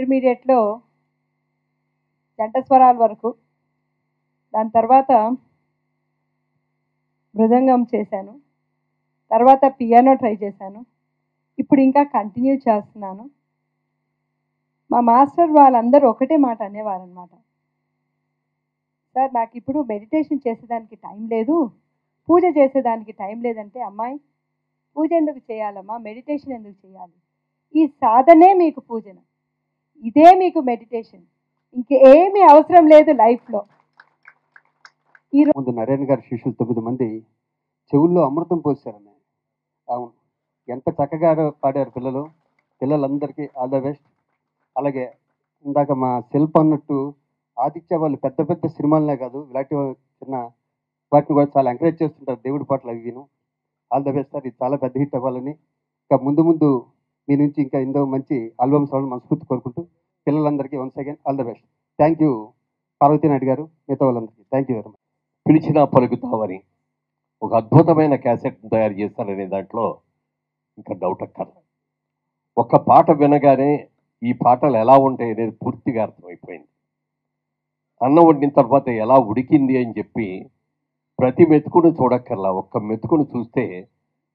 ఇంటర్మీడియట్లో జంట స్వరాల వరకు, దాని తర్వాత మృదంగం చేశాను, తర్వాత పియానో ట్రై చేశాను, ఇప్పుడు ఇంకా కంటిన్యూ చేస్తున్నాను. మా మాస్టర్ వాళ్ళందరూ ఒకటే మాట అనేవారనమాట, సార్ నాకు ఇప్పుడు మెడిటేషన్ చేసేదానికి టైం లేదు, పూజ చేసేదానికి టైం లేదంటే, అమ్మాయి పూజ ఎందుకు చేయాలమ్మా, మెడిటేషన్ ఎందుకు చేయాలి, ఈ సాధనే మీకు పూజన, ఇదే మీకు మెడిటేషన్, ఇంకేమీ అవసరం లేదు లైఫ్లో. ముందు నారాయణ గారి శిష్యులు 9 మంది చెవుల్లో అమృతం పోసారని. అవును, ఎంత చక్కగా పాడారు పిల్లలందరికీ ఆల్ ద బెస్ట్. అలాగే ఇందాక మా శిల్ప అన్నట్టు ఆదిత్య వాళ్ళు పెద్ద పెద్ద సినిమాలనే కాదు, ఇలాంటి చిన్న వాటిని కూడా చాలా ఎంకరేజ్ చేస్తుంటారు దేవుడి పాటలు అవి విను. ఆల్ ద బెస్ట్ సార్, ఇది చాలా పెద్ద హిట్ అవ్వాలని, ఇంకా ముందు మీ నుంచి ఇంకా ఎన్నో మంచి ఆల్బమ్స్ రావాలని మనస్ఫూర్తి కోరుకుంటూ పిల్లలందరికీ once again all the best. Thank you Parvati Naidu గారు, మిగతా వాళ్ళందరికీ థ్యాంక్ యూ వెరీ మచ్. పిలిచినా పలుకుతామని ఒక అద్భుతమైన క్యాసెట్ తయారు చేస్తారనే దాంట్లో ఇంకా డౌట్ అక్కర్ల. ఒక్క పాట వినగానే ఈ పాటలు ఎలా ఉంటాయి అనేది పూర్తిగా అర్థమైపోయింది. అన్నం వండిన తర్వాత ఎలా ఉడికింది అని చెప్పి ప్రతి మెతుకును చూడక్కర్లా, ఒక్క మెతుకును చూస్తే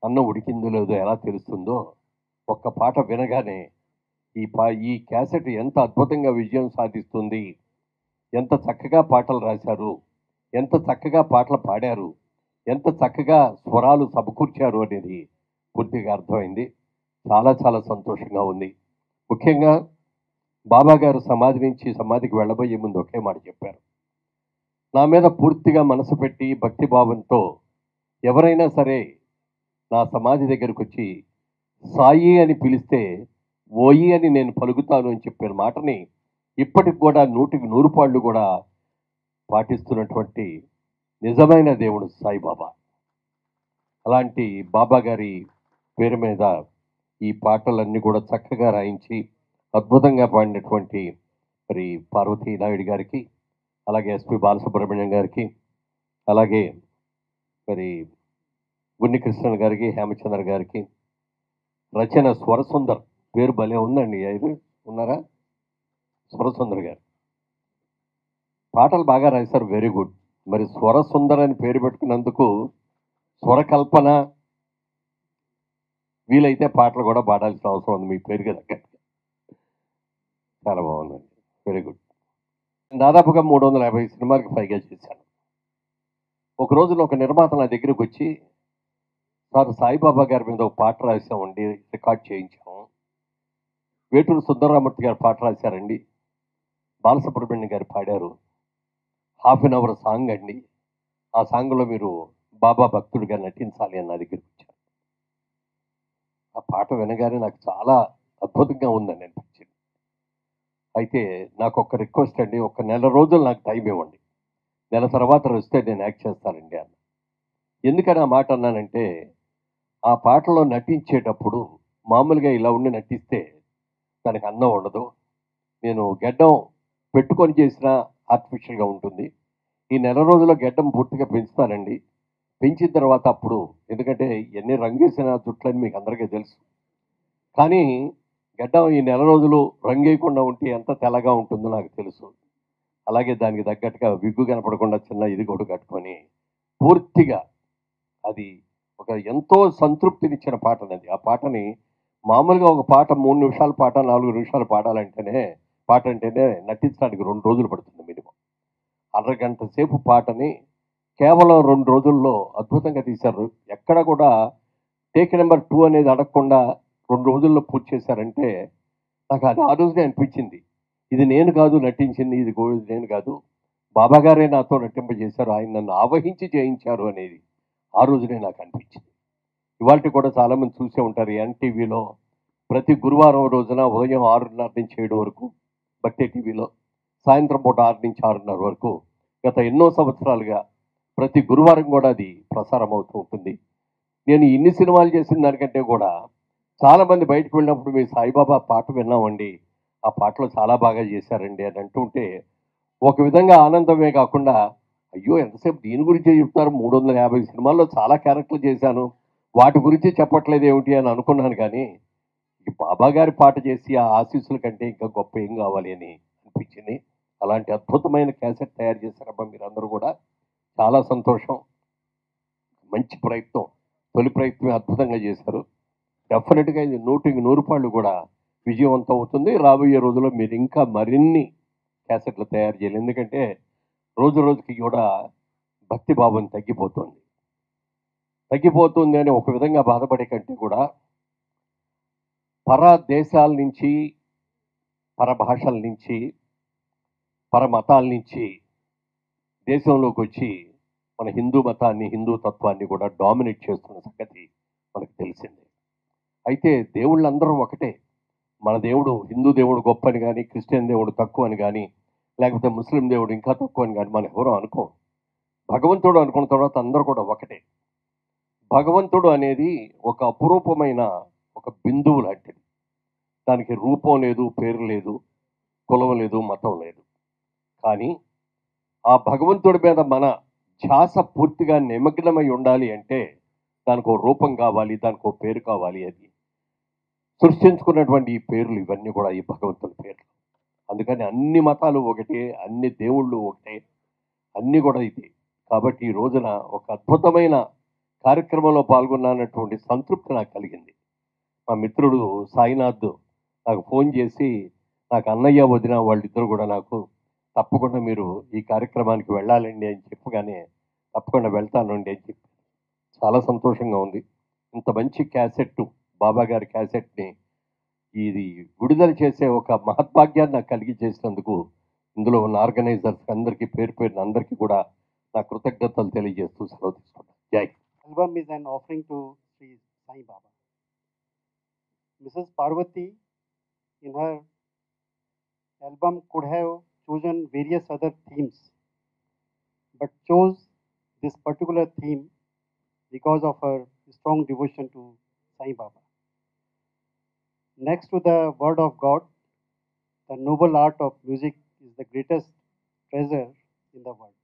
అన్నం ఉడికిందో లేదో ఎలా తెలుస్తుందో, ఒక్క పాట వినగానే ఈ క్యాసెట్ ఎంత అద్భుతంగా విజయం సాధిస్తుంది, ఎంత చక్కగా పాటలు రాశారు, ఎంత చక్కగా పాటలు పాడారు, ఎంత చక్కగా స్వరాలు సమకూర్చారు అనేది పూర్తిగా అర్థమైంది. చాలా చాలా సంతోషంగా ఉంది. ముఖ్యంగా బాబా గారు సమాధి నుంచి సమాధికి వెళ్ళబోయే ముందు ఒకే మాట చెప్పారు, నా మీద పూర్తిగా మనసు పెట్టి భక్తి భావంతో ఎవరైనా సరే నా సమాధి దగ్గరకు వచ్చి సాయి అని పిలిస్తే ఓయి అని నేను పలుకుతాను అని చెప్పిన మాటని ఇప్పటికి కూడా 100కి 100 పాళ్ళు కూడా పాటిస్తున్నటువంటి నిజమైన దేవుడు సాయిబాబా. అలాంటి బాబా గారి పేరు మీద ఈ పాటలన్నీ కూడా చక్కగా రాయించి అద్భుతంగా పాడినటువంటి మరి పార్వతీ నాయుడు గారికి, అలాగే ఎస్పి బాలసుబ్రహ్మణ్యం గారికి, అలాగే మరి గున్నికృష్ణ గారికి, హేమచంద్ర గారికి, రచన స్వరసుందర్, పేరు భలే ఉందండి, ఐదు ఉన్నారా, స్వరసుందర్ గారు పాటలు బాగా రాశారు, వెరీ గుడ్. మరి స్వరసుందర్ అని పేరు పెట్టుకున్నందుకు స్వరకల్పన, వీలైతే పాటలు కూడా పాడాల్సిన అవసరం ఉంది మీ పేరుకి దగ్గర. చాలా బాగుందండి, వెరీ గుడ్. దాదాపుగా 350 సినిమాలకి పైగా చేశాను. ఒక రోజున ఒక నిర్మాత నా దగ్గరికి వచ్చి, సార్ సాయిబాబా గారి మీద ఒక పాట రాసామండి, రికార్డ్ చేయించాము, వేటూరు సుందరరామూర్తి గారు పాట రాశారండి, బాలసుబ్రహ్మణ్యం గారు పాడారు, ½ అవర్ సాంగ్ అండి, ఆ సాంగ్లో మీరు బాబా భక్తుడిగా నటించాలి అని నా దగ్గరికి వచ్చారు. ఆ పాట వినగానే నాకు చాలా అద్భుతంగా ఉందని అనిపించింది. అయితే నాకు ఒక రిక్వెస్ట్ అండి, ఒక నెల రోజులు నాకు టైం ఇవ్వండి, నెల తర్వాత వస్తే నేను యాక్ట్ చేస్తానండి అన్న. ఎందుకని ఆ మాట అన్నానంటే, ఆ పాటలో నటించేటప్పుడు మామూలుగా ఇలా ఉండి నటిస్తే దానికి అందం ఉండదు, నేను గెడ్డం పెట్టుకొని చేసిన ఆర్టిఫిషియల్గా ఉంటుంది, ఈ నెల రోజుల్లో గెడ్డం పూర్తిగా పెంచుతానండి, పెంచిన తర్వాత అప్పుడు, ఎందుకంటే ఎన్ని రంగేసిన జుట్లని మీకు అందరికీ తెలుసు, కానీ గడ్డం ఈ నెల రోజులు రంగేయకుండా ఉంటే ఎంత తెల్లగా ఉంటుందో నాకు తెలుసు, అలాగే దానికి తగ్గట్టుగా విగ్గు కనపడకుండా చిన్న ఇది కూడా కట్టుకొని పూర్తిగా అది ఒక ఎంతో సంతృప్తినిచ్చిన పాట అనేది. ఆ పాటని మామూలుగా ఒక పాట 3 నిమిషాల పాట 4 నిమిషాలు పాట అంటేనే నటించడానికి 2 రోజులు పడుతుంది మినిమం. అరగంట సేపు పాటని కేవలం 2 రోజుల్లో అద్భుతంగా తీశారు. ఎక్కడ కూడా టేక్ నెంబర్ 2 అనేది అడగకుండా 2 రోజుల్లో పూర్తి చేశారంటే నాకు అది ఆ రోజునే అనిపించింది, ఇది నేను కాదు నటించింది, ఇది నేను కాదు, బాబా గారే నాతో నటింపజేశారు, ఆయన నన్ను ఆవహించి చేయించారు అనేది ఆ రోజునే నాకు అనిపించింది. ఇవాళ కూడా చాలామంది చూసే ఉంటారు ఎన్టీవీలో ప్రతి గురువారం రోజున ఉదయం 6:30 నుంచి 7 వరకు, భక్తి టీవీలో సాయంత్రం పూట 6 నుంచి 6:30 వరకు గత ఎన్నో సంవత్సరాలుగా ప్రతి గురువారం కూడా అది ప్రసారం అవుతూ ఉంటుంది. నేను ఇన్ని సినిమాలు చేసిన దానికంటే కూడా చాలామంది బయటకు వెళ్ళినప్పుడు మీ సాయిబాబా పాట విన్నామండి, ఆ పాటలో చాలా బాగా చేశారండి అని అంటుంటే ఒక విధంగా ఆనందమే కాకుండా, అయ్యో ఎంతసేపు దీని గురించే చెప్తారు, 350 సినిమాల్లో చాలా క్యారెక్టర్లు చేశాను, వాటి గురించి చెప్పట్లేదు ఏమిటి అని అనుకున్నాను. కానీ ఈ బాబా గారి పాట చేసి ఆ ఆశీస్సుల కంటే ఇంకా గొప్ప ఏం కావాలి అని అనిపించింది. అలాంటి అద్భుతమైన క్యాసెట్ తయారు చేశారబ్బా మీరందరూ కూడా. చాలా సంతోషం. మంచి ప్రయత్నం. తొలి ప్రయత్నమే అద్భుతంగా చేశారు. డెఫినెట్గా ఇది 100కి 100 పాళ్ళు కూడా విజయవంతం అవుతుంది. రాబోయే రోజుల్లో మీరు ఇంకా మరిన్ని క్యాసెట్లు తయారు చేయాలి. ఎందుకంటే రోజు రోజుకి కూడా భక్తి భావం తగ్గిపోతుంది అని ఒక విధంగా బాధపడే కంటే కూడా పర దేశాల నుంచి, పరభాషల నుంచి, పరమతాల నుంచి దేశంలోకి వచ్చి మన హిందూ మతాన్ని, హిందూ తత్వాన్ని కూడా డామినేట్ చేస్తున్న సంగతి మనకు తెలిసిందే. అయితే దేవుళ్ళందరూ ఒకటే. మన దేవుడు హిందూ దేవుడు గొప్ప అని కానీ, క్రిస్టియన్ దేవుడు తక్కువ అని కానీ, లేకపోతే ముస్లిం దేవుడు ఇంకా తక్కువ అని కానీ మనం ఎవరూ అనుకోం. భగవంతుడు అనుకున్న తర్వాత అందరూ కూడా ఒకటే. భగవంతుడు అనేది ఒక అపురూపమైన ఒక బిందువు లాంటిది. దానికి రూపం లేదు, పేరు లేదు, కులం లేదు, మతం లేదు. కానీ ఆ భగవంతుడి మీద మన ధ్యాస పూర్తిగా నిమగ్నమై ఉండాలి అంటే దానికి ఓ రూపం కావాలి, దానికి ఓ పేరు కావాలి. అది సృష్టించుకున్నటువంటి ఈ పేర్లు ఇవన్నీ కూడా ఈ భగవంతుని పేర్లు. అందుకని అన్ని మతాలు ఒకటే, అన్ని దేవుళ్ళు ఒకటే, అన్నీ కూడా ఇదే. కాబట్టి ఈ రోజున ఒక అద్భుతమైన కార్యక్రమంలో పాల్గొన్నటువంటి సంతృప్తి నాకు కలిగింది. మా మిత్రుడు సాయినాథ్ నాకు ఫోన్ చేసి, నాకు అన్నయ్య వదిన వాళ్ళిద్దరు కూడా నాకు తప్పకుండా మీరు ఈ కార్యక్రమానికి వెళ్ళాలండి అని చెప్పగానే తప్పకుండా వెళ్తానండి అని చెప్పి చాలా సంతోషంగా ఉంది. ఇంత మంచి క్యాసెట్, బాబా గారి క్యాసెట్ని ఇది విడుదల చేసే ఒక మహద్భాగ్యాన్ని నాకు కలిగి చేసినందుకు ఇందులో ఉన్న ఆర్గనైజర్స్ అందరికీ పేరు పేరున అందరికీ కూడా నా కృతజ్ఞతలు తెలియజేస్తూ సెలవు తీసుకుంటాను. జై. Album is an offering to Sri Sai Baba. Mrs. Parvati, in her album, could have chosen various other themes, but chose this particular theme because of her strong devotion to Sai Baba. Next to the Word of God, the noble art of music is the greatest treasure in the world.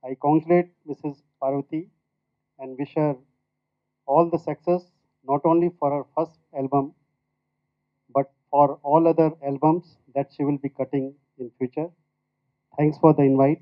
I congratulate Mrs. Parvati and wish her all the success, not only for her first album, but for all other albums that she will be cutting in future. Thanks for the invite.